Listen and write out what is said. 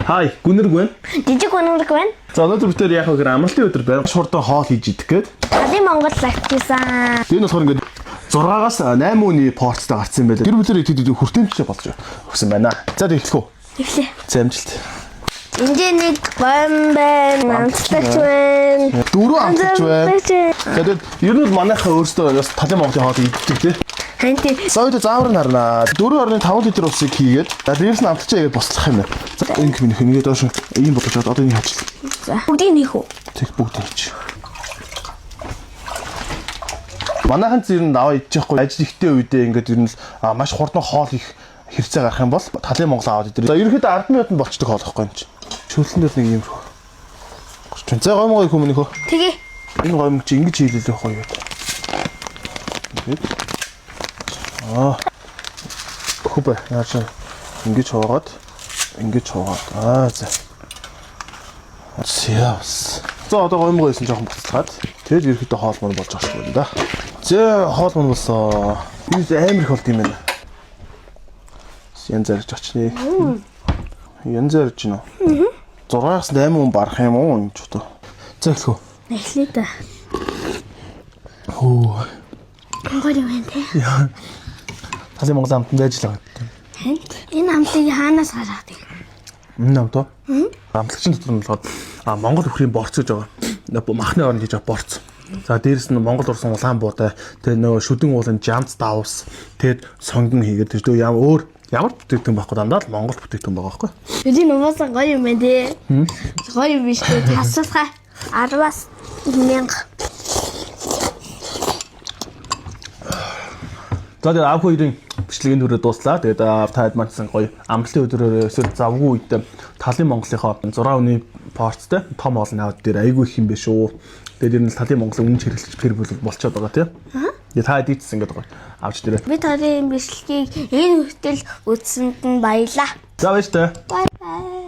Хай, гүнэрг байна. Жижиг гүнэрг байна. За өнөөдөр бид яг хөр амралтын өдөр байна. Шурдан хоол хийж идэх гээд. Талын Монгол лагчсан. Тэр нь болохоор ингээд 6-аас 8 өний порцтой гарсан юм байна. Тэр бүлээр идэд хүртээмжтэй болж өгсөн байна. За эхлэх үү? Эхлэе. За амжилт. Энд нэг бомбен амтлагч байна. Дөрөв амтлагч байна. За тэгээд ер нь манайхаа өөрсдөө бас талын Монголын хоол иддэг тий. Ханти. Сойд заавар нарна. 4.5 литр усыг хийгээд дээрээс нь амтлагчаа игээд бослох юм байна. За ингэ минийх ингээд доош ийм болгож чад одоо энийг хаачих. За бүгдийг нэх үү? Тэг бүгд хийж. Манайхан зэрэг аваа идчихгүй ажил ихтэй үедээ ингээд ер нь маш хурдан хоол их хэрэгцээ гарах юм бол талын Монгол аваад идэв. За ерөөхдөө 10 минутанд болчдөг хоол байхгүй юм чи. Шүлтэн дээр нэг юм рүү. За гомгой хүмүүнийхөө. Тэгээ. Энэ гомг чи ингэж хийлээ гоё юу. Ингээд. Хубэ яаш ингэж хаваад за. Сяс. За одоо гомгойсэн жоохон буцалгаад тэгээд ерөөхдөө хоол мөн болж байгаа шүү дээ да. За хоол мөн болсон. Би амар их болд юм байна. Янз зарж очны. Янз зарж гинөө. 6-аас 8 хүн барах юм уу энэ ч одоо. За эхлэх үү. Эхлэе да. Хөө. Гоё юм те. Талын Монгол амтанд ажиллаа. Хант. Энэ амтыг хаанаас гаргаад юм? Энэ амт уу? Амтлагчийн дотор нь болохоор Монгол өхрийн борц гэж байгаа. Махны орнд хийж байгаа борц. За дээрэс нь Монгол урсан Улаанбуутай тэгээ нөгөө шүдэн уулын жамц давс тэгээд сонгон хийгээд тэр ямар бүтээгдэхүүн байхгүй дандаа л Монгол бүтээгдэхүүн байгаа байхгүй. Үгүй нуусаа гоё юм байна те. Гоё юм биш үү? Тасалхай 10-аас 1000. За тэгээд аав хоёрын бичлэгийн төрөө дууслаа. Тэгээд таад мансан гоё амралтын өдрөөр өсөөр завгүй үед талын Монголынхоо 6 өний порцтой том олон аваад дээр айгүй их юм биш үү. Тэгээд ер нь талын Монголын үнэ хэрэглэж тэр болчиход байгаа тийм. Тэгээд таад ийдсэн гэдэг гоё авч дээрээ. Би таны бичлэгийг энэ хүртэл үзсэнд нь баярлаа. За баяр таа. Бай бай.